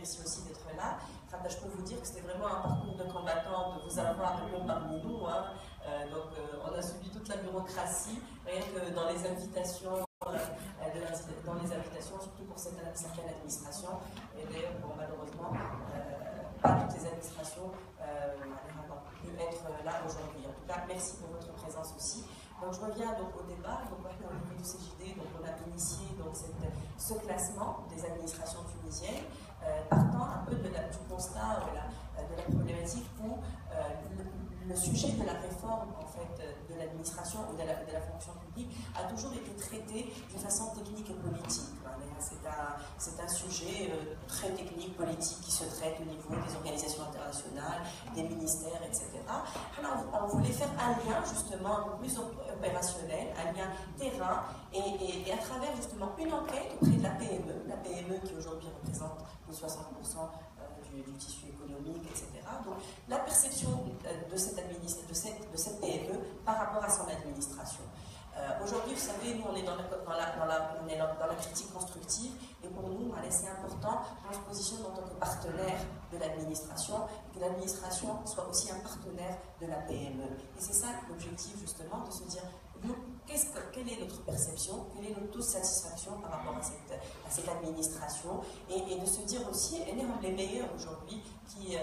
remercie aussi d'être là. Enfin, je peux vous dire que c'était vraiment un parcours de combattant de vous avoir de long parmi nous. Hein. On a subi toute la bureaucratie, rien que dans les invitations, surtout pour certaines administrations. Et d'ailleurs, bon, malheureusement, pas toutes les administrations pu être là aujourd'hui. En tout cas, merci pour votre présence aussi. Donc, je reviens donc au débat. Donc, maintenant, au niveau du CJD, donc, on a initié donc, ce classement des administrations tunisiennes, partant un peu du constat de la problématique où le sujet de la réforme en fait, de l'administration ou de la fonction publique a toujours été traité de façon technique et politique. C'est un sujet très technique, politique, qui se traite au niveau des organisations internationales, des ministères, etc. Alors, on voulait faire un lien justement un peu plus opérationnel, un lien terrain, et à travers justement une enquête auprès de la PME qui aujourd'hui représente plus de 60% du tissu économique, etc. Donc, la perception de cette PME par rapport à son administration. Aujourd'hui, vous savez, nous, on est dans la critique constructive, et pour nous, c'est important qu'on se positionne en tant que partenaire de l'administration, et que l'administration soit aussi un partenaire de la PME. Et c'est ça l'objectif, justement, de se dire, nous, quelle est notre perception, quelle est notre taux de satisfaction par rapport à cette administration, et de se dire aussi, elle est les meilleurs aujourd'hui qui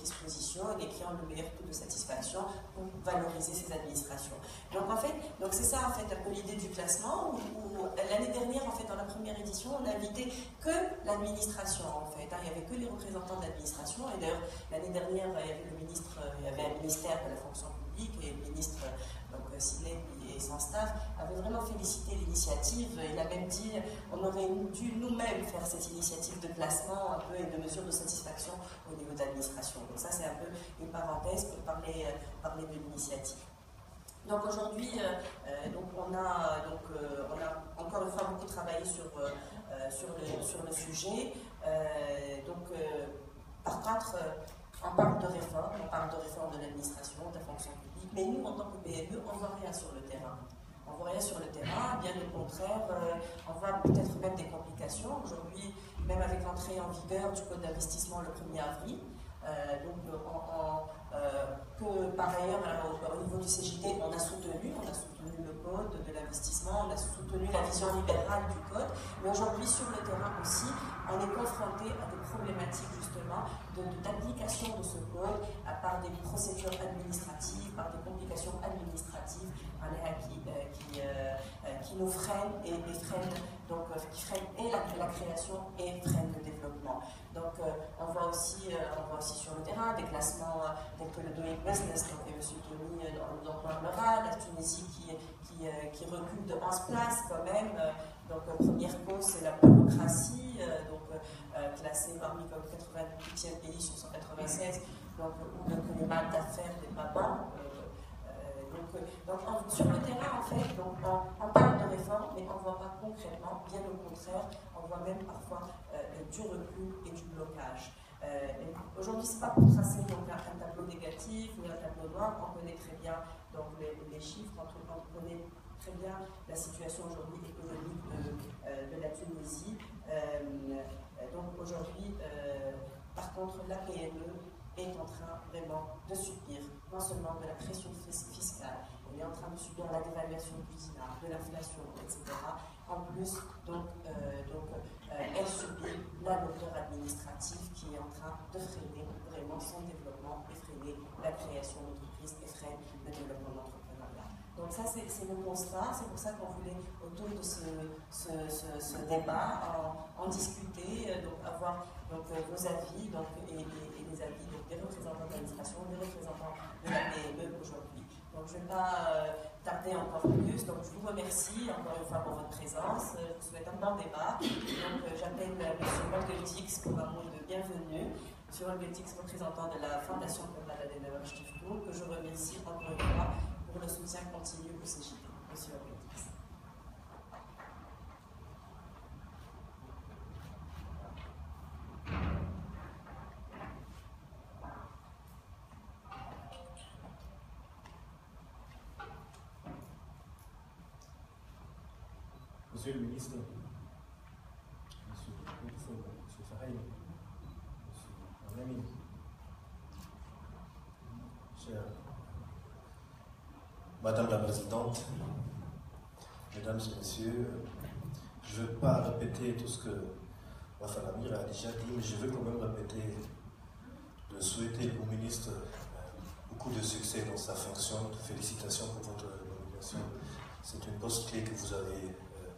se positionnent et qui ont le meilleur taux de satisfaction pour valoriser ces administrations. Donc en fait, c'est ça en fait un peu l'idée du classement, où l'année dernière, en fait, dans la première édition, on n'invitait que l'administration, en fait. Il n'y avait que les représentants de l'administration, et d'ailleurs, l'année dernière, il y avait un ministère de la fonction publique, et le ministre, Sidney et son staff, avaient vraiment félicité l'initiative. Il a même dit on aurait dû nous-mêmes faire cette initiative de classement un peu et de mesure de satisfaction au niveau de l'administration. Donc ça, c'est un peu une parenthèse pour parler de l'initiative. Donc aujourd'hui, on a encore une fois beaucoup travaillé sur le sujet. Par contre, on parle de réforme de l'administration, de la fonction publique, mais nous, en tant que PME, on ne voit rien sur le terrain. On ne voit rien sur le terrain, bien au contraire, on voit peut-être même des complications. Aujourd'hui, même avec l'entrée en vigueur du code d'investissement le 1er avril, que par ailleurs, au niveau du CJD, on a soutenu le code de l'investissement, on a soutenu la vision libérale du code, mais aujourd'hui, sur le terrain aussi, on est confronté à des problématiques justement d'application de ce code par des procédures administratives, par des complications administratives qui nous freinent et freinent, qui freinent la création et freinent le développement. Donc on voit aussi sur le terrain des classements tels que le Doing Business, donc M. Tony en parlera, la Tunisie qui recule de 11 places quand même. Première cause, c'est la bureaucratie, classée parmi comme 88e pays sur 196, où les mal d'affaires n'est pas bon. Sur le terrain, en fait, on parle de réforme, mais on ne voit pas concrètement, bien au contraire, on voit même parfois du recul et du blocage. Aujourd'hui, ce n'est pas pour tracer un tableau négatif ou un tableau noir, on connaît très bien les chiffres, on connaît très bien la situation aujourd'hui économique de la Tunisie. Aujourd'hui, par contre, la PME est en train vraiment de subir non seulement de la pression fiscale, elle est en train de subir la dévaluation du dinar, de l'inflation, etc. En plus, elle subit la lourdeur administrative qui est en train de freiner vraiment son développement et freiner la création d'entreprises et freine le développement d'entrepreneuriat. Donc ça, c'est le constat, c'est pour ça qu'on voulait, autour de ce débat, en discuter, avoir vos avis et les avis des représentants de l'administration, des représentants de la PME aujourd'hui. Donc je ne vais pas tarder encore plus, donc je vous remercie encore une fois pour votre présence, je vous souhaite un bon débat. Donc j'appelle M. Holgetix pour un mot de bienvenue. M. Holgetix, représentant de la Fondation Konrad Adenauer Stiftung, que je remercie encore une fois pour le soutien continu au CJD. Monsieur Holgetix. Monsieur le ministre, Monsieur Fahey, Madame la Présidente, Mesdames et Messieurs, je ne veux pas répéter tout ce que Wafa Amir a déjà dit, mais je veux quand même répéter de souhaiter au ministre beaucoup de succès dans sa fonction. Félicitations pour votre nomination. C'est une poste clé que vous avez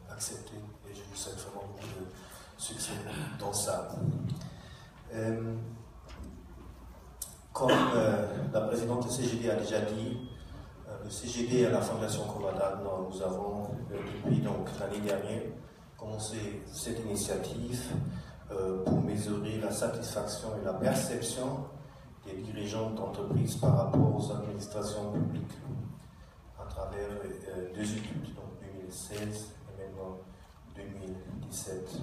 acceptée et je vous souhaite vraiment beaucoup de succès dans ça. Comme la présidente du CGD a déjà dit, le CGD et la Fondation Kovadan, nous avons depuis l'année dernière commencé cette initiative pour mesurer la satisfaction et la perception des dirigeants d'entreprises par rapport aux administrations publiques à travers deux études, donc 2016 et maintenant 2017.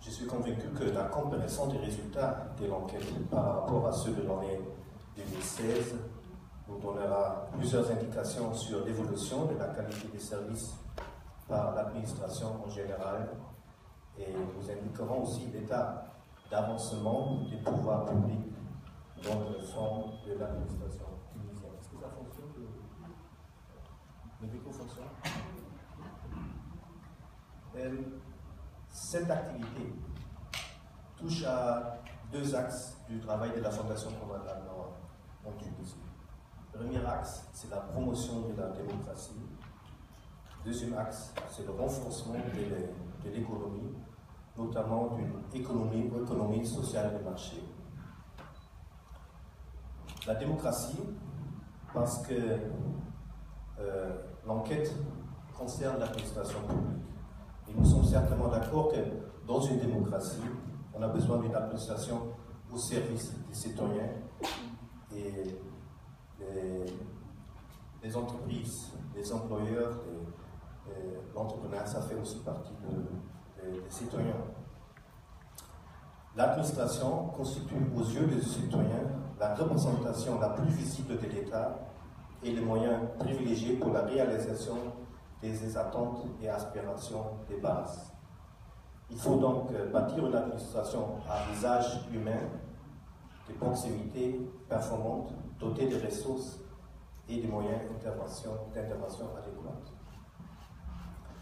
Je suis convaincu que la comparaison des résultats de l'enquête par rapport à ceux de l'année 2016 nous donnera plusieurs indications sur l'évolution de la qualité des services par l'administration en général et nous indiquerons aussi l'état d'avancement des pouvoirs publics dans le réforme de l'administration tunisienne. Est-ce que ça fonctionne? Le micro fonctionne? Cette activité touche à deux axes du travail de la Fondation Kovadan en Tunisie. Le premier axe, c'est la promotion de la démocratie. Le deuxième axe, c'est le renforcement de l'économie, notamment d'une économie sociale de marché. La démocratie, parce que l'enquête concerne l'administration publique. Et nous sommes certainement d'accord que dans une démocratie, on a besoin d'une administration au service des citoyens et les entreprises, les employeurs, l'entrepreneuriat, ça fait aussi partie des citoyens. L'administration constitue aux yeux des citoyens la représentation la plus visible de l'État et le moyen privilégié pour la réalisation des attentes et aspirations des bases. Il faut donc bâtir une administration à visage humain, de proximité performante, dotée de ressources et de moyens d'intervention adéquats.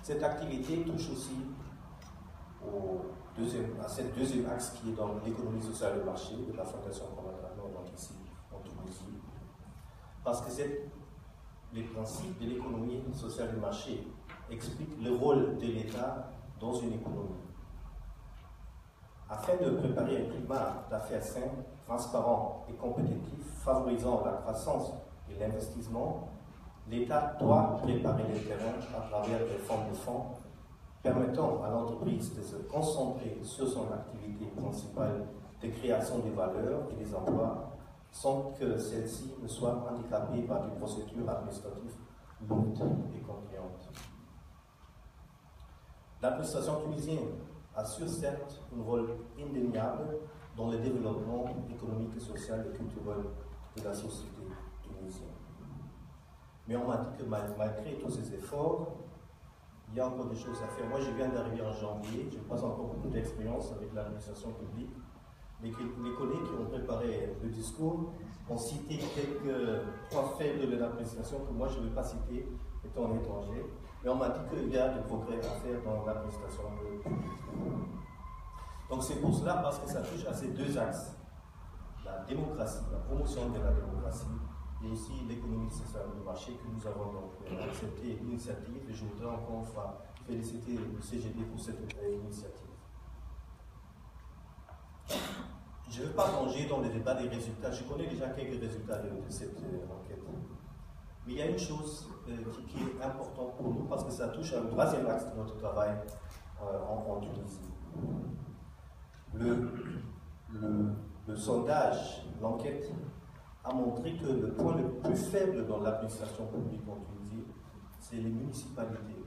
Cette activité touche aussi à cette deuxième axe qui est dans l'économie sociale de marché de la Fondation Kovadan, donc ici en Tunisie, parce que les principes de l'économie sociale de marché expliquent le rôle de l'État dans une économie. Afin de préparer un climat d'affaires sain, transparent et compétitif, favorisant la croissance et l'investissement, l'État doit préparer le terrain à travers des fonds de fonds permettant à l'entreprise de se concentrer sur son activité principale de création des valeurs et des emplois sans que celle-ci ne soit handicapée par des procédures administratives lourdes et contraignantes. L'administration tunisienne assure certes un rôle indéniable dans le développement économique, social et culturel de la société tunisienne. Mais on m'a dit que malgré tous ces efforts, il y a encore des choses à faire. Moi, je viens d'arriver en janvier, je n'ai pas encore beaucoup d'expérience avec l'administration publique, mais les collègues qui ont préparé le discours ont cité trois faits de l'administration que moi je ne vais pas citer étant étranger, mais on m'a dit qu'il y a des progrès à faire dans l'administration publique. Donc c'est pour cela, parce que ça touche à ces deux axes, la démocratie, la promotion de la démocratie, et aussi l'économie sociale de marché, que nous avons donc accepté l'initiative, et je voudrais encore une fois féliciter le CGD pour cette initiative. Je ne veux pas plonger dans le débat des résultats, je connais déjà quelques résultats de cette enquête. Mais il y a une chose qui est importante pour nous, parce que ça touche à un troisième axe de notre travail en Tunisie. Le sondage, l'enquête, a montré que le point le plus faible dans l'administration publique en Tunisie, c'est les municipalités.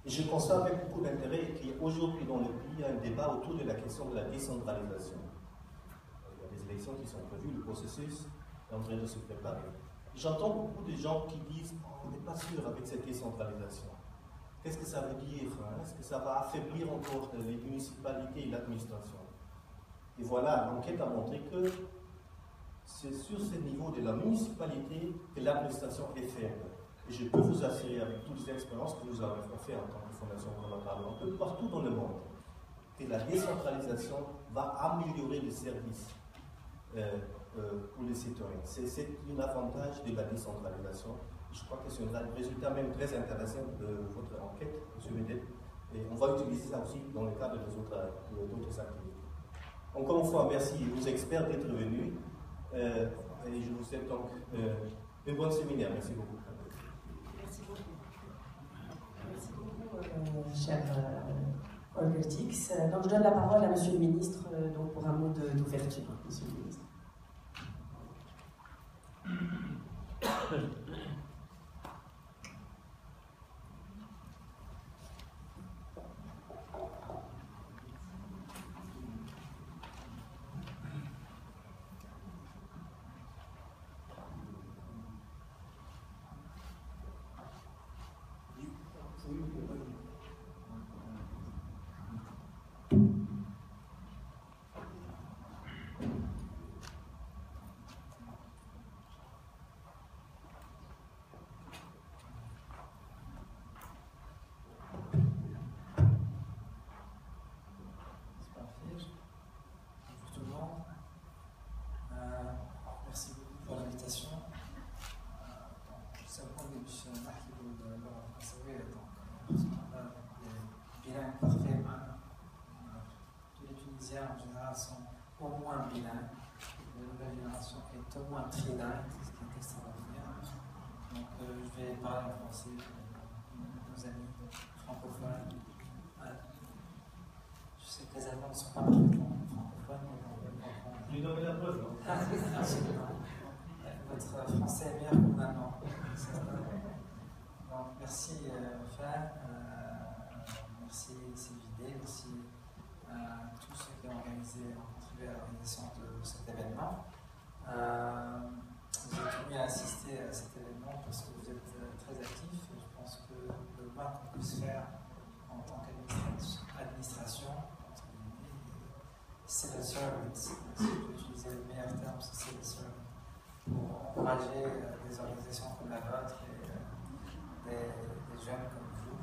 Et je constate avec beaucoup d'intérêt qu'aujourd'hui dans le pays, il y a un débat autour de la question de la décentralisation. Il y a des élections qui sont prévues, le processus est en train de se préparer. J'entends beaucoup de gens qui disent oh, on n'est pas sûr avec cette décentralisation. Qu'est-ce que ça veut dire? Est-ce que ça va affaiblir encore les municipalités et l'administration? Et voilà, l'enquête a montré que c'est sur ce niveau de la municipalité que la prestation est faible. Et je peux vous assurer, avec toutes les expériences que nous avons fait en tant que Fondation Collatable, un peu partout dans le monde, que la décentralisation va améliorer les services pour les citoyens. C'est un avantage de la décentralisation. Je crois que c'est un résultat même très intéressant de votre enquête, M. Medel. Et on va utiliser ça aussi dans le cadre d'autres activités. Encore une fois, merci aux experts d'être venus. Et je vous souhaite donc un bon séminaire. Merci beaucoup. Merci beaucoup. Merci beaucoup, cher Holger Tix. Donc, je donne la parole à M. le ministre donc pour un mot d'ouverture. Monsieur le ministre. Merci beaucoup pour l'invitation. C'est un point de vue bilingues parfaits. Tous les Tunisiens en général sont au moins bilingues. La nouvelle génération est au moins trilingue, ce qui est extraordinaire. Donc je vais parler en français pour nos amis francophones. Je sais que les Allemands ne sont pas parfaitement francophones, mais on va comprendre. Tu donnes la preuve, non? Votre français est meilleur que mon allemand. Donc, merci Raphaël, merci CJD, merci à tous ceux qui ont contribué à l'organisation de cet événement. Vous êtes venus à assister à cet événement parce que vous êtes très actifs. Je pense que le moins qu'on puisse faire en tant qu'administration, c'est le service. Si je peux utiliser le meilleur terme, c'est le service. Pour encourager des organisations comme la vôtre et des jeunes comme vous.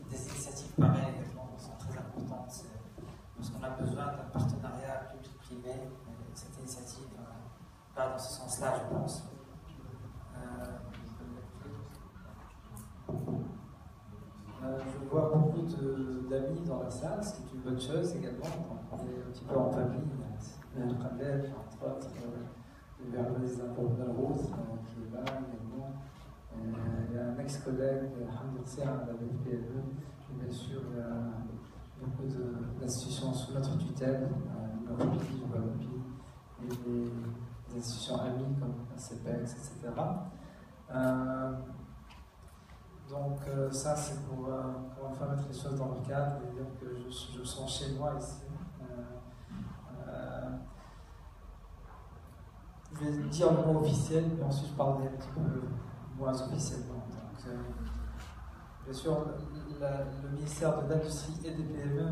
Des initiatives pareilles également sont très importantes parce qu'on a besoin d'un partenariat public-privé et cette initiative va dans ce sens-là, je pense. Je vois beaucoup d'amis dans la salle, ce qui est une bonne chose également. On est un petit peu en famille. Le Khaled, entre autres, le Berlez Abdelrose, qui est là également. Il y a un ex-collègue, Hamid Serra, à la BPME, et bien sûr, il y a beaucoup d'institutions sous notre tutelle, l'Europi, et des institutions amies comme la CEPEX, etc. Donc ça, c'est pour enfin mettre les choses dans le cadre et dire que je sens chez moi ici. Je vais dire le mot officiel, mais ensuite je parlerai un petit peu moins officiellement. Donc, bien sûr, le ministère de l'Industrie et des PME,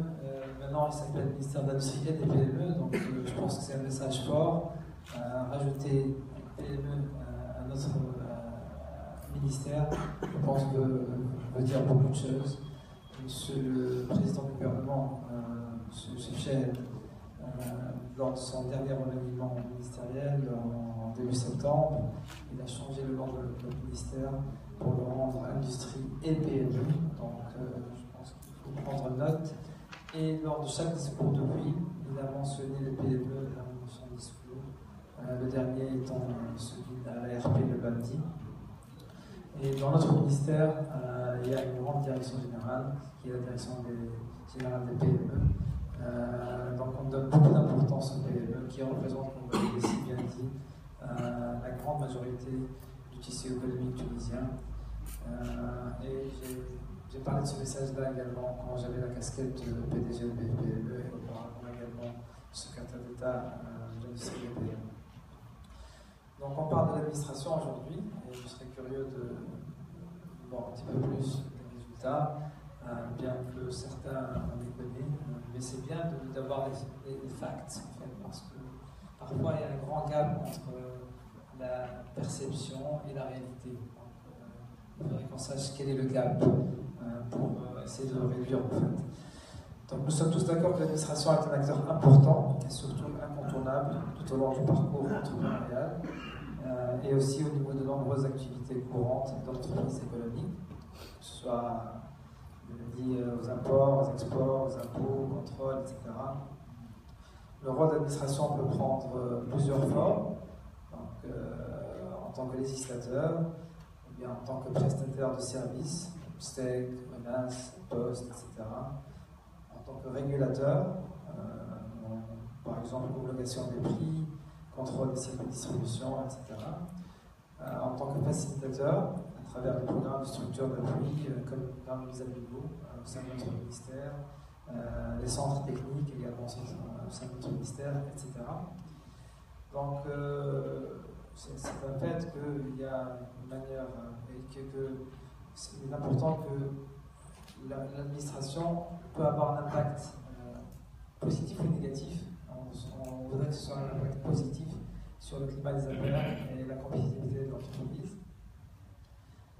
maintenant il s'appelle le ministère de l'Industrie et des PME, donc je pense que c'est un message fort. Rajouter PME à notre ministère, je pense que veut dire beaucoup de choses. Monsieur le président du gouvernement, M. Chefchel, lors de son dernier remaniement ministériel en début septembre, il a changé le nom de notre ministère pour le rendre industrie et PME. Donc je pense qu'il faut prendre note. Et lors de chaque discours depuis, il a mentionné les PME dans son discours. Le dernier étant celui à l'ARP le lundi. Et dans notre ministère, il y a une grande direction générale, qui est la direction générale des PME. Donc on donne beaucoup d'importance aux PME qui représentent, comme vous l'avez si bien dit, la grande majorité du tissu économique tunisien. Et j'ai parlé de ce message-là également quand j'avais la casquette de PDG de BPME et auparavant également secrétaire d'État de l'industrie des PME. Donc on parle de l'administration aujourd'hui et je serais curieux de voir un petit peu plus les résultats. bien que certains on les connaissent, mais c'est bien d'avoir les facts, en fait, parce que parfois il y a un grand gap entre la perception et la réalité. Donc, il faudrait qu'on sache quel est le gap pour essayer de le réduire, en fait. Donc nous sommes tous d'accord que l'administration est un acteur important et surtout incontournable tout au long du parcours entrepreneurial et aussi au niveau de nombreuses activités courantes dans l'entreprise économique, que ce soit lié aux imports, aux exports, aux impôts, aux contrôles, etc. Le rôle d'administration peut prendre plusieurs formes, donc, en tant que législateur, ou bien en tant que prestataire de services, STEC, menaces, postes, etc. En tant que régulateur, par exemple homologation des prix, contrôle des circuits de distribution, etc. En tant que facilitateur, à travers des programmes de structure d'appui, comme dans les Amigo, au sein de notre ministère, les centres techniques également au sein de notre ministère, etc. Donc, c'est un fait qu'il y a une manière, et que c'est important que l'administration peut avoir un impact positif ou négatif. On voudrait que ce soit un impact positif sur le climat des affaires et la compétitivité de l'entreprise.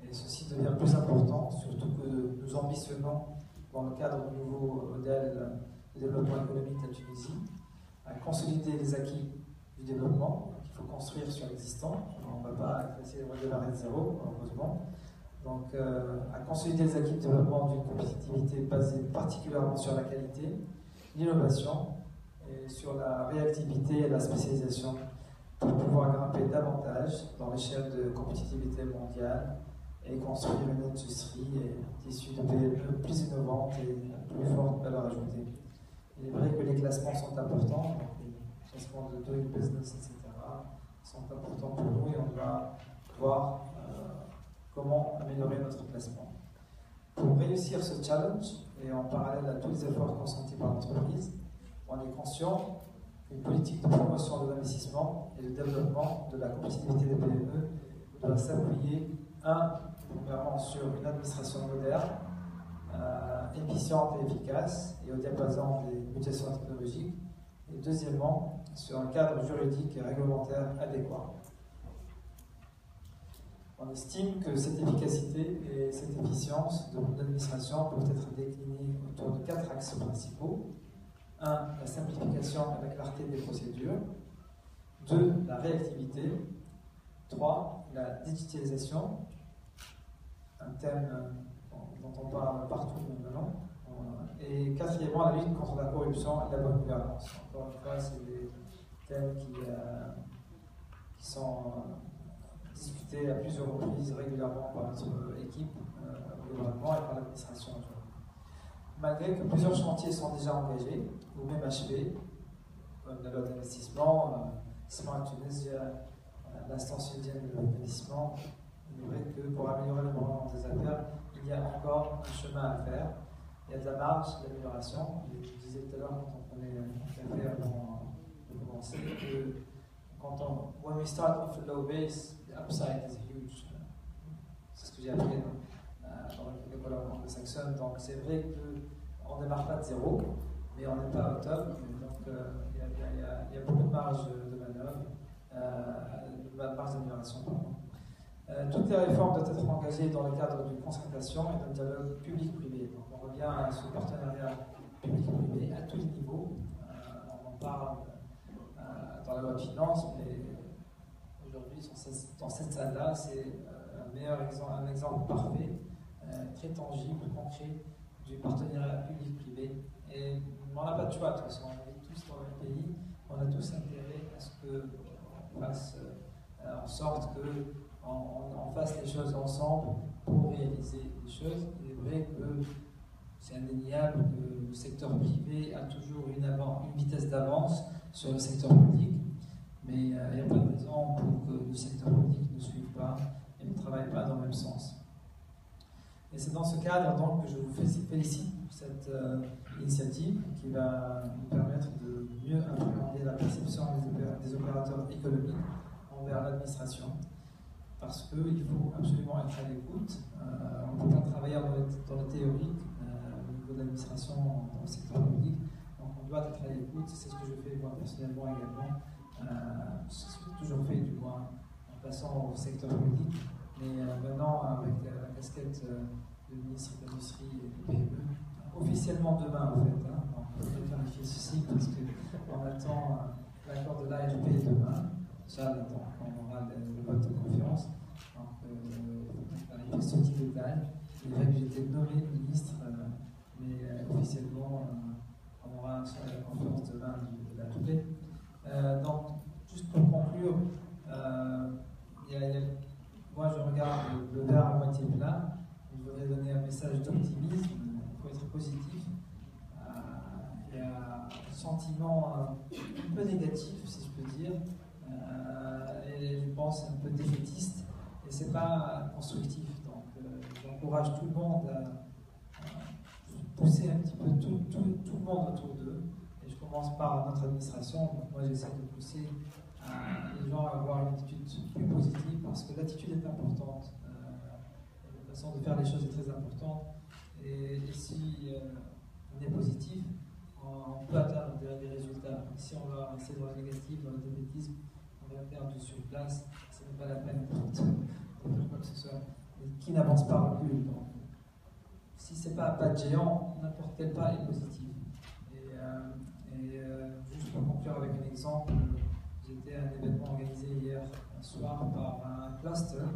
Et ceci devient plus important, surtout que nous ambitionnons, dans le cadre du nouveau modèle de développement économique de la Tunisie, à consolider les acquis du développement. Donc, il faut construire sur l'existant. On ne va pas essayer de redémarrer de zéro, heureusement. Donc, à consolider les acquis de développement d'une compétitivité basée particulièrement sur la qualité, l'innovation et sur la réactivité et la spécialisation pour pouvoir grimper davantage dans l'échelle de compétitivité mondiale et construire une industrie issue de PME plus innovantes et plus forte valeur ajoutée. Il est vrai que les classements sont importants, les classements de Doing Business, etc. sont importants pour nous et on doit voir comment améliorer notre classement. Pour réussir ce challenge, et en parallèle à tous les efforts consentis par l'entreprise, on est conscient qu'une politique de promotion de l'investissement et de développement de la compétitivité des PME doit s'appuyer, premièrement, sur une administration moderne, efficiente et efficace, et au diapason des mutations technologiques, et deuxièmement, sur un cadre juridique et réglementaire adéquat. On estime que cette efficacité et cette efficience de l'administration peuvent être déclinées autour de 4 axes principaux. 1. La simplification et la clarté des procédures. 2. La réactivité. 3. La digitalisation, un thème dont on parle partout maintenant. Et 4. La lutte contre la corruption et la bonne gouvernance. Encore une fois, c'est des thèmes qui sont discutés à plusieurs reprises régulièrement par notre équipe au gouvernement et par l'administration. Malgré que plusieurs chantiers sont déjà engagés ou même achevés, comme la loi d'investissement, Smart Tunisia, l'instance tunisienne de l'investissement, il est vrai que pour améliorer le développement des affaires, il y a encore un chemin à faire. Il y a de la marge d'amélioration. Je disais tout à l'heure, quand on prenait un café avant de commencer, que when we start off a low base, the upside is huge. C'est ce que j'ai appris dans l'école anglo-saxonne. Donc c'est vrai qu'on ne démarre pas de zéro, mais on n'est pas au top. Donc il y a beaucoup de marge de manœuvre, de marge d'amélioration. Toutes les réformes doivent être engagées dans le cadre d'une concertation et d'un dialogue public-privé. Donc on revient à ce partenariat public-privé à tous les niveaux. On en parle dans la loi de finances, mais aujourd'hui, dans cette salle-là, c'est un exemple parfait, très tangible, concret, du partenariat public-privé. Et on n'a pas de choix, de toute façon, on est tous dans le même pays, on a tous intérêt à ce qu'on fasse en sorte qu'on fasse les choses ensemble pour réaliser les choses. Il est vrai que c'est indéniable que le secteur privé a toujours une vitesse d'avance sur le secteur public, mais il n'y a pas de raison pour que le secteur public ne suive pas et ne travaille pas dans le même sens. Et c'est dans ce cadre donc que je vous félicite pour cette initiative qui va nous permettre de mieux appréhender la perception des opérateurs économiques envers l'administration. Parce qu'il faut absolument être à l'écoute. On ne peut pas travailler dans le théorique administrations dans le secteur public. Donc on doit être à l'écoute, c'est ce que je fais moi personnellement également. C'est ce que j'ai toujours fait du moins en passant au secteur public. Mais maintenant avec la casquette de ministre de l'Industrie et du PME, officiellement demain en fait. Donc on peut clarifier ceci parce qu'on attend l'accord de l'ARP demain. Ça, on aura le vote de confiance. Donc, ce petit détail. Il est vrai que j'ai été nommé ministre, mais officiellement, on aura une conférence demain de la tournée. Donc, juste pour conclure, moi je regarde le verre à moitié plein. Je voudrais donner un message d'optimisme. Il faut être positif. Il y a un sentiment un peu négatif, si je peux dire. Et je pense un peu défaitiste, et c'est pas constructif. Donc j'encourage tout le monde à pousser un petit peu tout le monde autour d'eux, et je commence par notre administration. Donc moi j'essaie de pousser les gens à avoir une attitude plus positive, parce que l'attitude est importante, la façon de faire les choses est très importante, et si on est positif, on peut atteindre des résultats. Si on va rester dans le négatif, dans le défaitisme, on va perdre sur place, ce n'est pas la peine de faire quoi que ce soit, et qui n'avance pas recule. Donc, si ce n'est pas un pas de géant, n'importe quel pas est positif. Juste pour conclure avec un exemple, j'étais à un événement organisé hier soir par un cluster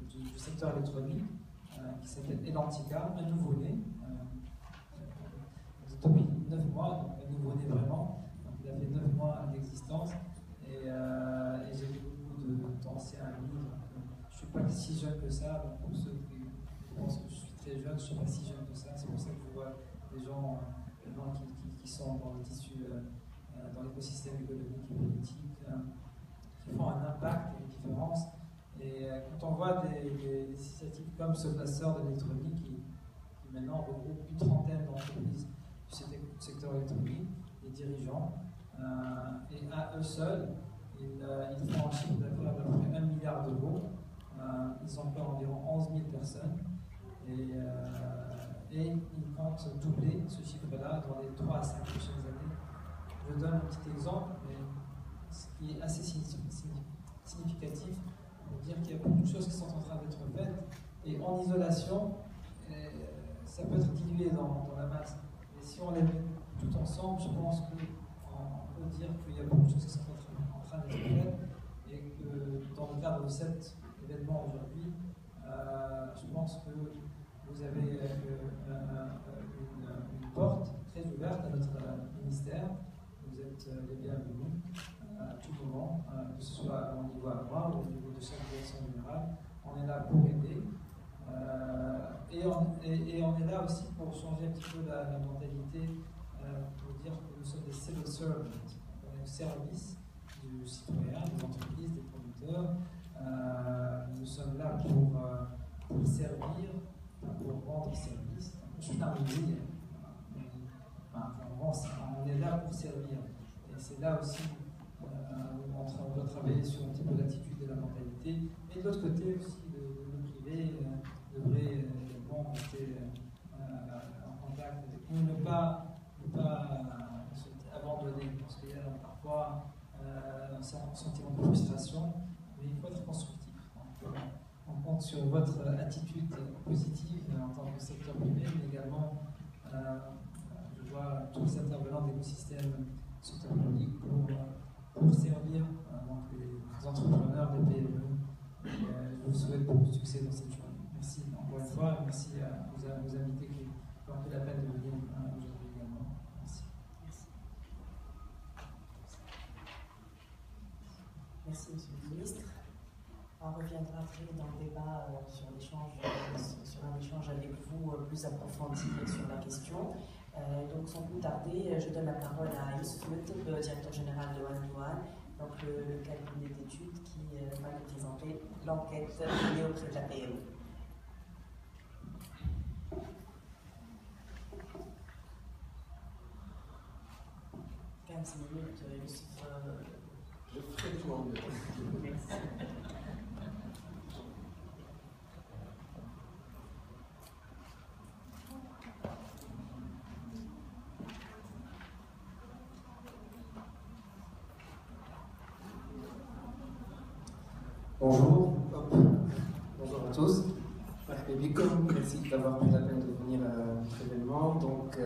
du secteur électronique qui s'appelle Elantica, un nouveau-né. Depuis 9 mois, donc un nouveau-né vraiment. Donc, il a fait 9 mois d'existence. Et j'ai vu beaucoup d'anciens amis. Je ne suis pas si jeune que ça. Donc pour ceux qui pensent que je suis très jeune, je ne suis pas si jeune que ça. C'est pour ça que je vois des gens qui sont dans le tissu, dans l'écosystème économique et politique, qui font un impact et une différence. Et quand on voit des initiatives comme ce classeur de l'électronique qui maintenant regroupe une trentaine d'entreprises du secteur électronique, les dirigeants, et à eux seuls, ils font un chiffre d'affaires d'à peu près 1 milliard d'euros. Ils emploient environ 11 000 personnes, et ils comptent doubler ce chiffre-là dans les 3 à 5 prochaines années. Je donne un petit exemple, mais ce qui est assez significatif pour dire qu'il y a beaucoup de choses qui sont en train d'être faites, et en isolation, ça peut être dilué dans la masse. Et si on les met tout ensemble, je pense qu'on peut dire qu'il y a beaucoup de choses qui sont en train d'être faites, et que dans le cadre de cet événement aujourd'hui, je pense que vous avez une porte très ouverte à notre ministère. Vous êtes les bienvenus à tout moment, que ce soit au niveau à moi ou au niveau de chaque direction générale. On est là pour aider. Et on est là aussi pour changer un petit peu la mentalité, pour dire que nous sommes des civil servants. On est au service du citoyen, des entreprises, des producteurs. Nous sommes là pour servir, pour rendre service. Je suis un ouvrier. On est là pour servir. Et c'est là aussi où on doit travailler sur un petit peu l'attitude et la mentalité. Et de l'autre côté aussi, le privé devrait rester en contact avec nous, ne pas se abandonner, parce qu'il y a parfois un sentiment de frustration, mais il faut être constructif. Donc, on compte sur votre attitude positive en tant que secteur privé, mais également je vois tous les intervenants de l'écosystème secteur public pour servir donc les entrepreneurs, les PME. Je vous souhaite beaucoup de succès dans cette journée. Merci encore une fois, merci à vos invités qui ont pris la peine de venir aujourd'hui également. Merci. Merci, Monsieur le Ministre. On reviendra après dans le débat sur un échange avec vous plus approfondi sur la question. Donc, sans plus tarder, je donne la parole à Youssef Meteb, directeur général de One to One, donc le cabinet d'études qui va nous présenter l'enquête menée auprès de la PME. Minutes, Youssef. Je ferai de mon mieux. Merci. merci d'avoir pris la peine de venir à notre événement. Donc,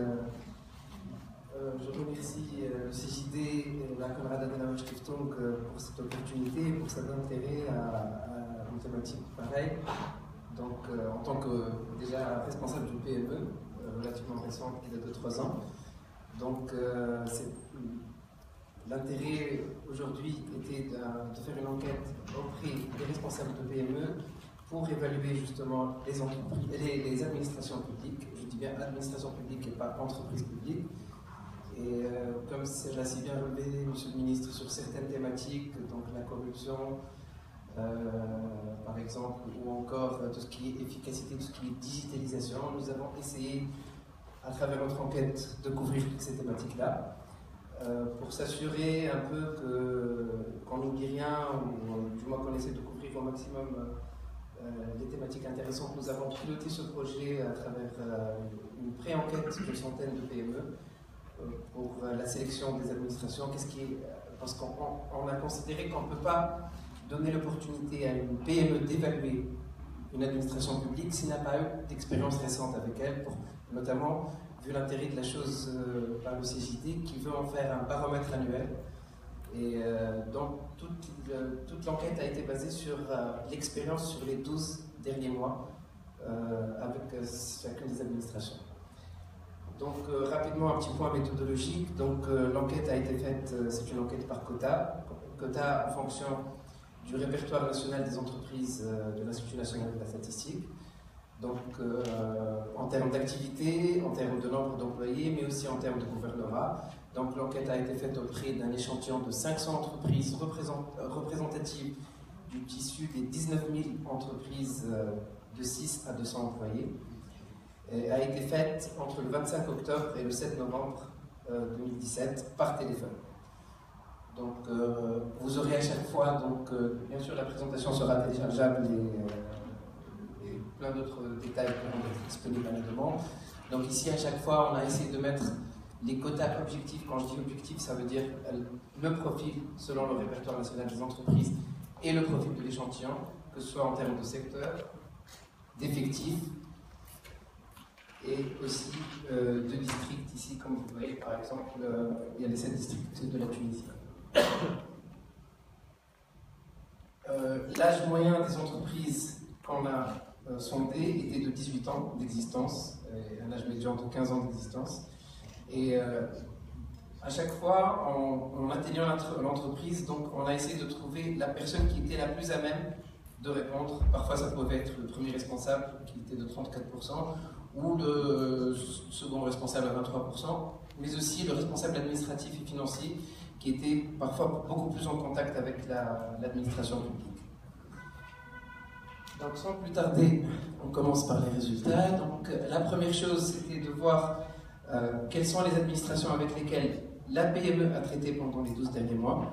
je remercie le CJD et la Konrad Adenauer Stiftung pour cette opportunité et pour cet intérêt à une thématique pareille. Donc, en tant que déjà responsable d'une PME relativement récente qui date de 3 ans, donc l'intérêt aujourd'hui était de faire une enquête auprès des responsables de PME pour évaluer justement les entreprises, les administrations publiques. Je dis bien administration publique et pas entreprise publique. Et comme c'est l'a si bien relevé, Monsieur le Ministre, sur certaines thématiques, donc la corruption, par exemple, ou encore tout ce qui est efficacité, tout ce qui est digitalisation, nous avons essayé, à travers notre enquête, de couvrir toutes ces thématiques-là, pour s'assurer un peu qu'on n'oublie rien, ou du moins qu'on essaie de couvrir au maximum les thématiques intéressantes. Nous avons piloté ce projet à travers une pré-enquête d'une centaine de PME pour la sélection des administrations. Parce qu'on a considéré qu'on ne peut pas donner l'opportunité à une PME d'évaluer une administration publique s'il n'a pas eu d'expérience récente avec elle, notamment vu l'intérêt de la chose par le CJD qui veut en faire un baromètre annuel. Et donc toute l'enquête a été basée sur l'expérience sur les 12 derniers mois avec chacune des administrations. Donc rapidement un petit point méthodologique. Donc l'enquête a été faite, c'est une enquête par quota en fonction du répertoire national des entreprises de l'Institut national de la statistique. Donc en termes d'activité, en termes de nombre d'employés, mais aussi en termes de gouvernorat. Donc l'enquête a été faite auprès d'un échantillon de 500 entreprises représentatives du tissu des 19 000 entreprises de 6 à 200 employés. Et a été faite entre le 25 octobre et le 7 novembre 2017 par téléphone. Donc vous aurez à chaque fois, bien sûr la présentation sera téléchargeable et plein d'autres détails pourront être disponibles à la demande. Donc ici à chaque fois on a essayé de mettre les quotas objectifs. Quand je dis objectif, ça veut dire le profil selon le répertoire national des entreprises et le profil de l'échantillon, que ce soit en termes de secteur, d'effectifs et aussi de districts. Ici, comme vous voyez, par exemple, il y a les 7 districts de la Tunisie. L'âge moyen des entreprises qu'on a sondé était de 18 ans d'existence, un âge médian de 15 ans d'existence. Et à chaque fois, en atteignant l'entreprise, donc on a essayé de trouver la personne qui était la plus à même de répondre. Parfois, ça pouvait être le premier responsable, qui était de 34%, ou le second responsable à 23%, mais aussi le responsable administratif et financier, qui était parfois beaucoup plus en contact avec l'administration publique. Donc, sans plus tarder, on commence par les résultats. Donc, la première chose, c'était de voir quelles sont les administrations avec lesquelles la PME a traité pendant les 12 derniers mois.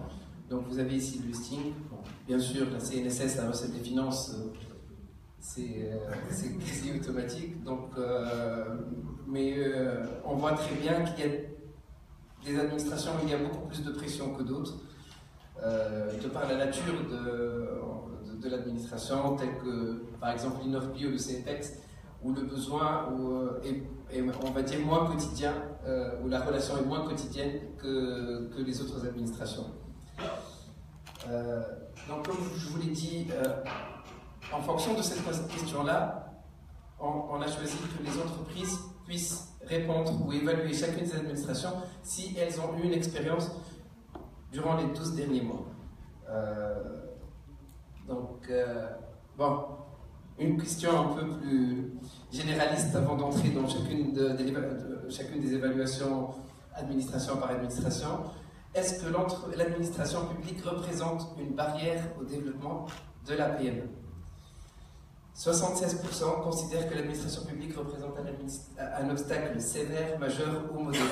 Donc vous avez ici le listing. Bon, bien sûr, la CNSS, la recette des finances, c'est quasi automatique. Donc, mais on voit très bien qu'il y a des administrations où il y a beaucoup plus de pression que d'autres, de par la nature de l'administration, telle que par exemple l'INORPI ou le CNPEX, où le besoin est, on va dire, moins quotidien, où la relation est moins quotidienne que les autres administrations. Donc, comme je vous l'ai dit, en fonction de cette question-là, on a choisi que les entreprises puissent répondre ou évaluer chacune des administrations si elles ont eu une expérience durant les 12 derniers mois. Bon, une question un peu plus généraliste avant d'entrer dans chacune des évaluations administration par administration. Est-ce que l'administration publique représente une barrière au développement de la PME? 76% considèrent que l'administration publique représente un obstacle sévère, majeur ou modéré,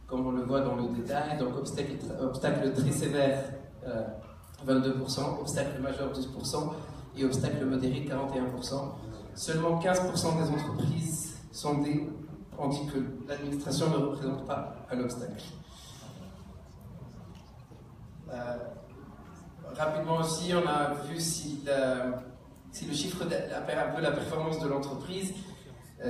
comme on le voit dans le détail. Donc obstacle très sévère, 22%, obstacle majeur, 12%, et obstacle modéré, 41%. Seulement 15% des entreprises sondées ont dit que l'administration ne représente pas un obstacle. Rapidement aussi, on a vu si si le chiffre d'affaires, un peu la performance de l'entreprise,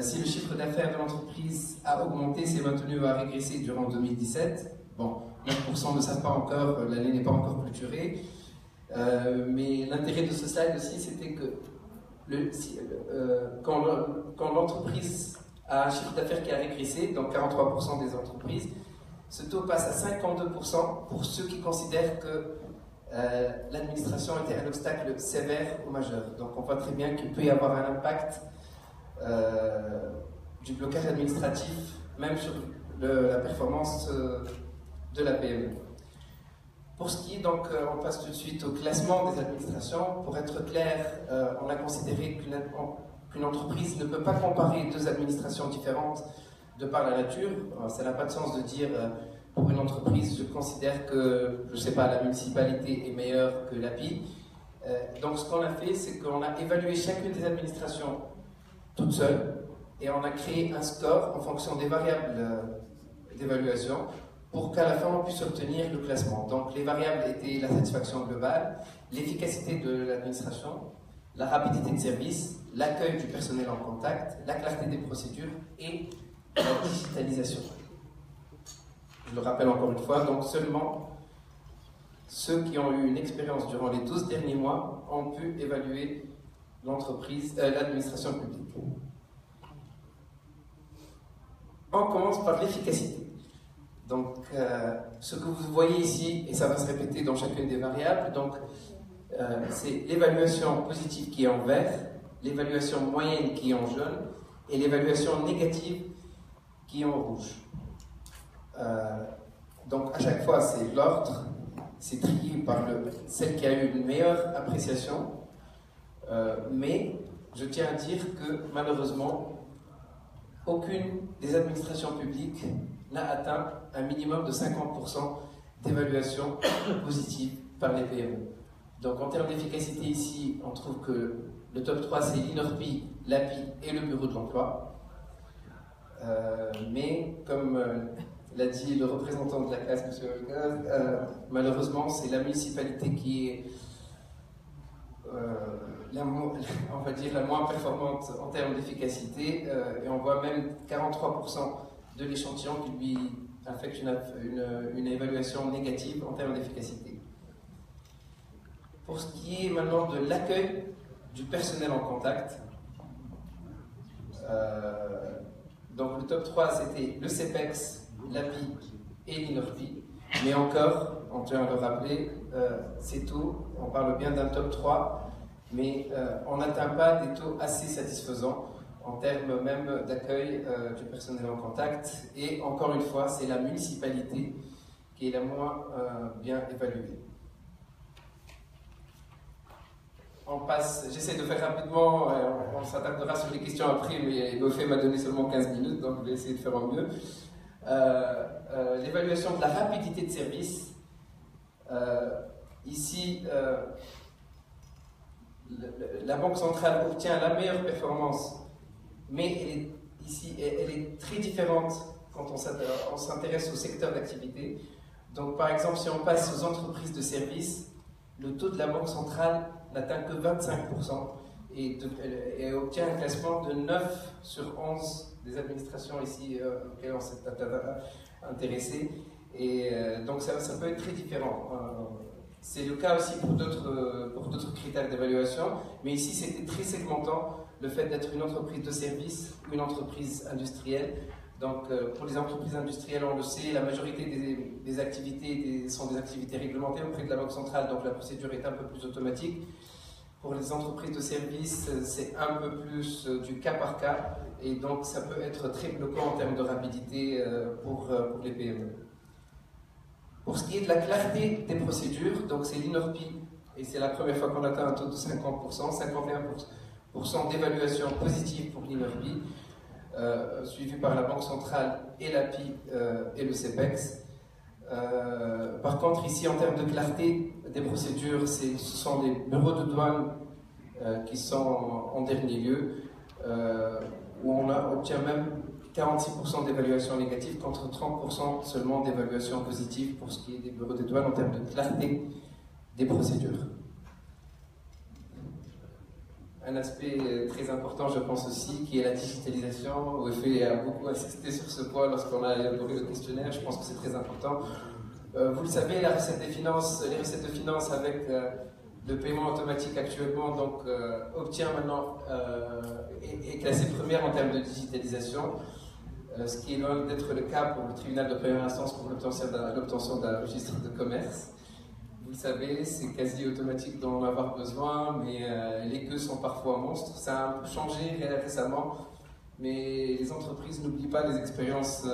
si le chiffre d'affaires de l'entreprise a augmenté, s'est maintenu ou a régressé durant 2017. Bon, 9% ne savent pas encore, l'année n'est pas encore clôturée. Mais l'intérêt de ce slide aussi, c'était que quand l'entreprise a un chiffre d'affaires qui a régressé, donc 43% des entreprises, ce taux passe à 52% pour ceux qui considèrent que l'administration était un obstacle sévère ou majeur. Donc on voit très bien qu'il peut y avoir un impact du blocage administratif, même sur la performance de la PME. Pour ce qui est, donc, on passe tout de suite au classement des administrations. Pour être clair, on a considéré qu'une entreprise ne peut pas comparer deux administrations différentes de par la nature. Ça n'a pas de sens de dire, pour une entreprise, je considère que, je ne sais pas, la municipalité est meilleure que l'API. Donc ce qu'on a fait, c'est qu'on a évalué chacune des administrations toute seule et on a créé un score en fonction des variables d'évaluation pour qu'à la fin on puisse obtenir le classement. Donc les variables étaient la satisfaction globale, l'efficacité de l'administration, la rapidité de service, l'accueil du personnel en contact, la clarté des procédures et la digitalisation. Je le rappelle encore une fois, donc seulement ceux qui ont eu une expérience durant les 12 derniers mois ont pu évaluer l'administration publique. On commence par l'efficacité. Donc, ce que vous voyez ici, et ça va se répéter dans chacune des variables, donc c'est l'évaluation positive qui est en vert, l'évaluation moyenne qui est en jaune, et l'évaluation négative qui est en rouge. Donc, à chaque fois, c'est l'ordre, c'est trié par celle qui a eu une meilleure appréciation, mais je tiens à dire que malheureusement, aucune des administrations publiques n'a atteint un minimum de 50% d'évaluation positive par les PME. Donc en termes d'efficacité ici, on trouve que le top 3 c'est l'INORPI, l'API et le Bureau de l'Emploi. Mais comme l'a dit le représentant de la classe, M. Olga, malheureusement c'est la municipalité qui est on va dire la moins performante en termes d'efficacité, et on voit même 43% de l'échantillon qui lui affecte une évaluation négative en termes d'efficacité. Pour ce qui est maintenant de l'accueil du personnel en contact, donc le top 3 c'était le CEPEX, l'API et l'INORPI, mais encore, on tient à le rappeler, c'est tout, on parle bien d'un top 3, mais on n'atteint pas des taux assez satisfaisants en termes même d'accueil du personnel en contact. Et encore une fois, c'est la municipalité qui est la moins bien évaluée. On passe, j'essaie de faire rapidement, on s'attardera sur les questions après, mais le fait m'a donné seulement 15 minutes, donc je vais essayer de faire au mieux. L'évaluation de la rapidité de service. Ici, la Banque centrale obtient la meilleure performance, mais elle est très différente quand on s'intéresse au secteur d'activité. Donc par exemple, si on passe aux entreprises de services, le taux de la Banque centrale n'atteint que 25% et obtient un classement de 9 sur 11 des administrations ici auxquelles on s'est intéressé. Et donc ça peut être très différent. C'est le cas aussi pour d'autres critères d'évaluation, mais ici c'était très segmentant le fait d'être une entreprise de service ou une entreprise industrielle. Donc pour les entreprises industrielles, on le sait, la majorité des activités sont des activités réglementées auprès de la Banque centrale, donc la procédure est un peu plus automatique. Pour les entreprises de service, c'est un peu plus du cas par cas, et donc ça peut être très bloquant en termes de rapidité pour les PME. Pour ce qui est de la clarté des procédures, donc c'est l'INORPI, et c'est la première fois qu'on atteint un taux de 50%, 51% d'évaluation positive pour l'INORPI, suivi par la Banque centrale et l'API et le CEPEX. Par contre, ici, en termes de clarté des procédures, ce sont les bureaux de douane qui sont en dernier lieu, où on obtient même 46% d'évaluation négative contre 30% seulement d'évaluation positive pour ce qui est des bureaux de douane en termes de clarté des procédures. un aspect très important, je pense aussi, qui est la digitalisation. OFE a beaucoup insisté sur ce point lorsqu'on a élaboré le questionnaire. Je pense que c'est très important. Vous le savez, les recettes de finances avec le paiement automatique actuellement obtient maintenant est classée première en termes de digitalisation, ce qui est loin d'être le cas pour le tribunal de première instance pour l'obtention d'un registre de commerce. Vous le savez, c'est quasi automatique d'en avoir besoin, mais les queues sont parfois monstres. Ça a un peu changé récemment, mais les entreprises n'oublient pas les expériences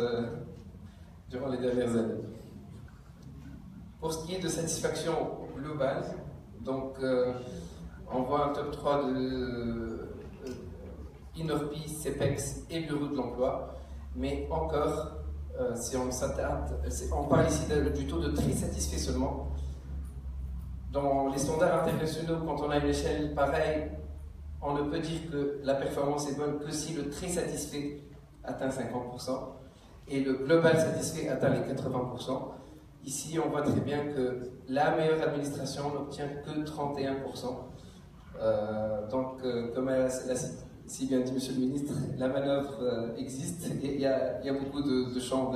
durant les dernières années. Pour ce qui est de satisfaction globale, donc on voit un top 3 de INORPI, CEPEX et Bureau de l'Emploi, mais encore, si on s'attarde, on parle ici du taux de très satisfait seulement. Dans les standards internationaux, quand on a une échelle pareille, on ne peut dire que la performance est bonne que si le très satisfait atteint 50% et le global satisfait atteint les 80%. Ici, on voit très bien que la meilleure administration n'obtient que 31%. Comme l'a si bien dit Monsieur le Ministre, la manœuvre existe. Il y a beaucoup de champs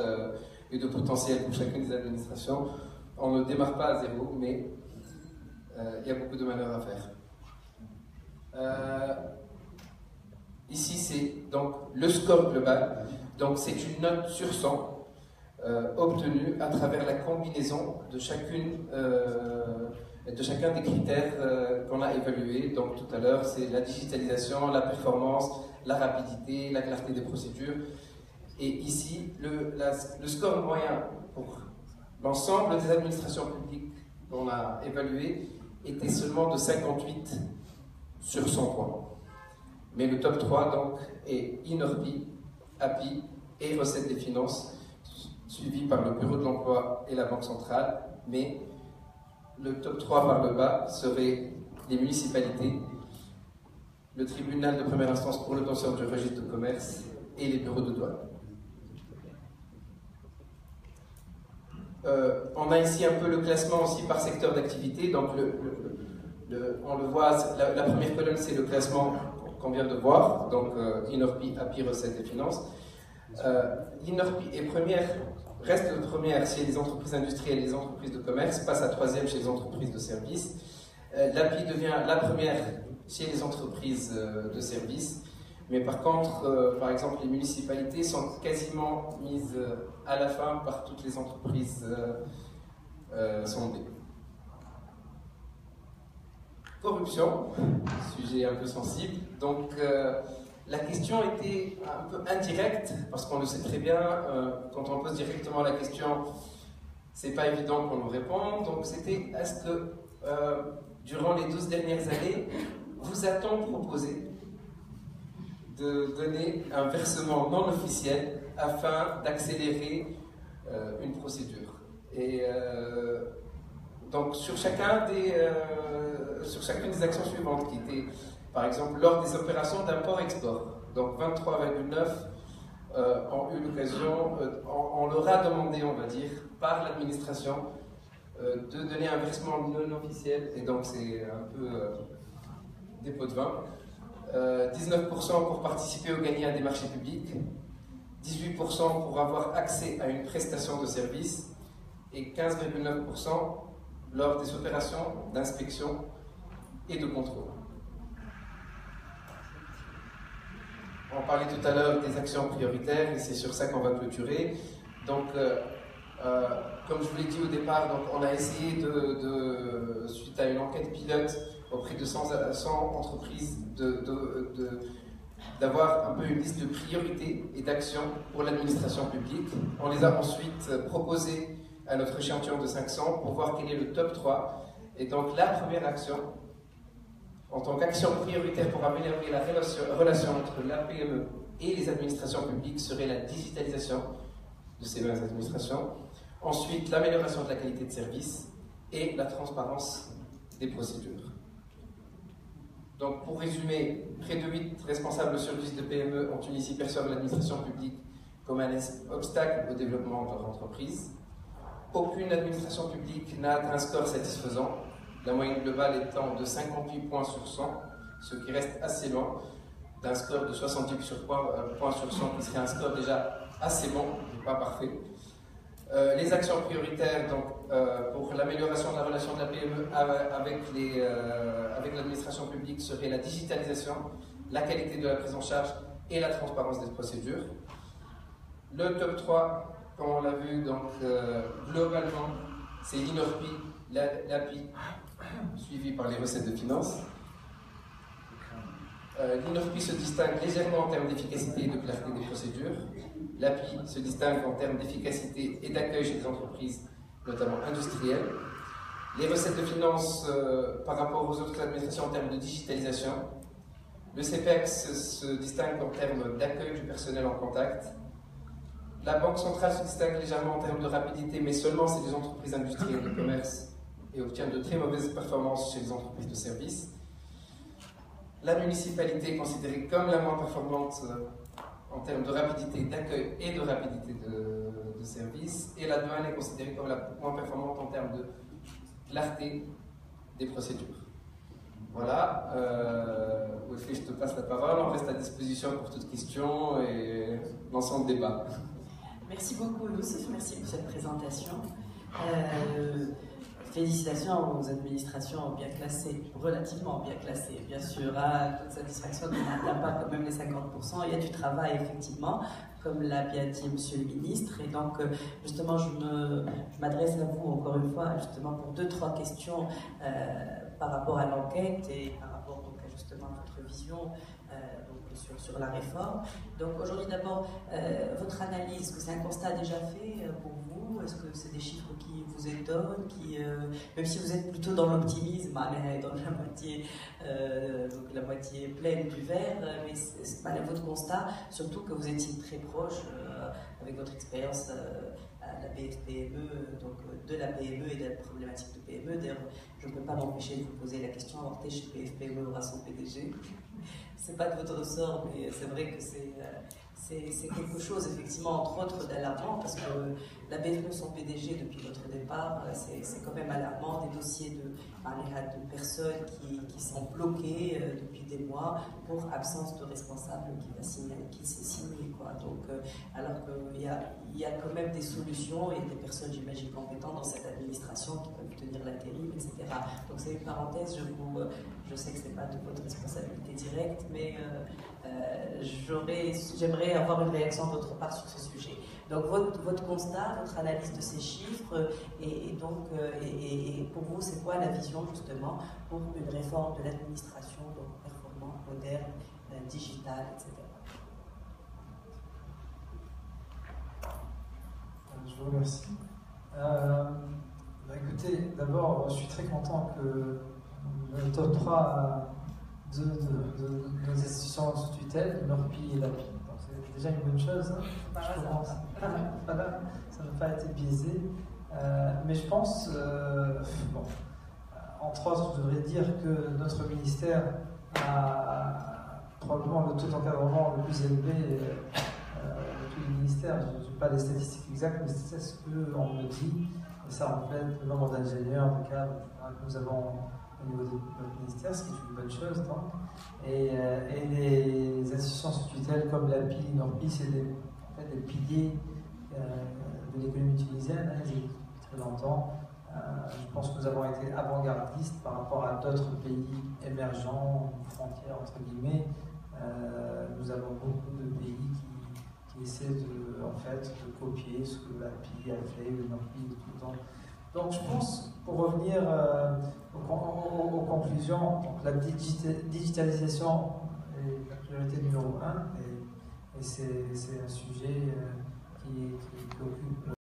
et de potentiel pour chacune des administrations. On ne démarre pas à zéro, mais il y a beaucoup de manœuvres à faire. Ici, c'est donc le score global. Donc, c'est une note sur 100 obtenue à travers la combinaison de chacun des critères qu'on a évalués. Donc, tout à l'heure, c'est la digitalisation, la performance, la rapidité, la clarté des procédures. Et ici, le score moyen pour l'ensemble des administrations publiques qu'on a évaluées était seulement de 58 sur 100 points. Mais le top 3 donc, est INORPI, API et Recettes des Finances, suivi par le Bureau de l'Emploi et la Banque Centrale. Mais le top 3 par le bas serait les municipalités, le tribunal de première instance pour l'obtention du registre de commerce et les bureaux de douane. On a ici un peu le classement aussi par secteur d'activité. Donc on le voit, la première colonne c'est le classement qu'on vient de voir, donc INORPI, API, Recettes et Finances. L'INORPI reste première chez les entreprises industrielles et les entreprises de commerce, passe à troisième chez les entreprises de services. L'API devient la première chez les entreprises de services. Mais par contre, par exemple, les municipalités sont quasiment mises à la fin par toutes les entreprises sondées. Corruption, sujet un peu sensible. Donc, la question était un peu indirecte, parce qu'on le sait très bien, quand on pose directement la question, c'est pas évident qu'on nous réponde. Donc, c'était est-ce que, durant les 12 dernières années, vous a-t-on proposé de donner un versement non officiel afin d'accélérer une procédure. Et donc sur chacune des actions suivantes qui étaient, par exemple, lors des opérations d'import-export, donc 23,9 ont eu l'occasion, on leur a demandé, on va dire, par l'administration, de donner un versement non officiel, et donc c'est un peu des pots de vin. 19% pour participer ou gagner à des marchés publics, 18% pour avoir accès à une prestation de service et 15,9% lors des opérations d'inspection et de contrôle. On parlait tout à l'heure des actions prioritaires et c'est sur ça qu'on va clôturer. Donc, comme je vous l'ai dit au départ, donc on a essayé suite à une enquête pilote auprès de 100 entreprises, d'avoir un peu une liste de priorités et d'actions pour l'administration publique. On les a ensuite proposées à notre échantillon de 500 pour voir quel est le top 3. Et donc la première action, en tant qu'action prioritaire pour améliorer la relation entre la PME et les administrations publiques, serait la digitalisation de ces mêmes administrations. Ensuite, l'amélioration de la qualité de service et la transparence des procédures. Donc, pour résumer, près de 8 responsables sur 10 de PME en Tunisie perçoivent l'administration publique comme un obstacle au développement de leur entreprise. Aucune administration publique n'a atteint un score satisfaisant, la moyenne globale étant de 58 points sur 100, ce qui reste assez loin d'un score de 70 points sur 100, qui serait un score déjà assez bon, mais pas parfait. Les actions prioritaires donc, pour l'amélioration de la relation de la PME avec l'administration publique seraient la digitalisation, la qualité de la prise en charge et la transparence des procédures. Le top 3, comme on l'a vu, donc, globalement, c'est l'INORPI, l'API, suivi par les recettes de finances. L'INORPI se distingue légèrement en termes d'efficacité et de clarté des procédures. L'API se distingue en termes d'efficacité et d'accueil chez les entreprises, notamment industrielles. Les recettes de finances par rapport aux autres administrations en termes de digitalisation. Le CPEX se distingue en termes d'accueil du personnel en contact. La Banque centrale se distingue légèrement en termes de rapidité, mais seulement chez les entreprises industrielles de commerce et obtient de très mauvaises performances chez les entreprises de services. La municipalité est considérée comme la moins performante en termes de rapidité d'accueil et de rapidité de service. Et la douane est considérée comme la moins performante en termes de clarté des procédures. Voilà, Wilfried, je te passe la parole. On reste à disposition pour toute question et l'ensemble débat. Merci beaucoup, Youssef. Merci pour cette présentation. Félicitations aux administrations bien classées, relativement bien classées, bien sûr, à toute satisfaction qui n'atteint pas quand même les 50%. Il y a du travail, effectivement, comme l'a bien dit Monsieur le Ministre. Et donc, justement, je m'adresse à vous, encore une fois, justement, pour 2-3 questions par rapport à l'enquête et par rapport donc, justement à votre vision sur la réforme. Donc, aujourd'hui, d'abord, votre analyse, est-ce que c'est un constat déjà fait pour vous? Est-ce que c'est des chiffres qui vous étonnent, même si vous êtes plutôt dans l'optimisme, dans la moitié pleine du verre, mais c'est pas votre constat, surtout que vous étiez très proche, avec votre expérience à la BFPME, donc de la PME et de la problématique de PME. D'ailleurs, je ne peux pas m'empêcher de vous poser la question, avortée chez BFPME aura son PDG. C'est pas de votre ressort, mais c'est vrai que c'est quelque chose, effectivement, entre autres, d'alarmant, parce que la BFPME, son PDG, depuis votre départ, c'est quand même alarmant, des dossiers de personnes qui sont bloquées depuis des mois pour absence de responsable qui s'est signé, quoi. Donc, alors qu'il y a quand même des solutions, il y a des personnes, j'imagine, compétentes dans cette administration qui peuvent tenir l'intérim, etc. Donc, c'est une parenthèse, je sais que ce n'est pas de votre responsabilité directe, mais j'aimerais avoir une réaction de votre part sur ce sujet. Donc votre constat, votre analyse de ces chiffres, et donc pour vous, c'est quoi la vision justement pour une réforme de l'administration, donc performante, moderne, digitale, etc. Je vous remercie. Écoutez, d'abord, je suis très content que le top 3 de nos institutions sous tutelle, l'INORPI et l'API. C'est déjà une bonne chose. Je commence. Voilà, ça n'a pas été biaisé. Mais je pense, entre autres, je devrais dire que notre ministère a probablement le taux d'encadrement le plus élevé de tous les ministères. Je n'ai pas les statistiques exactes, mais c'est ce qu'on me dit. Et ça reflète le nombre d'ingénieurs, de cadres, que nous avons au niveau de notre ministère, ce qui est une bonne chose. Donc. Et les institutions sous tutelle comme l'API, l'INORPI, c'est des piliers de l'économie tunisienne, depuis très longtemps. Je pense que nous avons été avant-gardistes par rapport à d'autres pays émergents, frontières entre guillemets. Nous avons beaucoup de pays qui essaient de copier ce que l'API a fait, l'INORPI tout le temps. Donc je pense, pour revenir aux conclusions, donc la digitalisation est la priorité numéro 1 et c'est un sujet qui occupe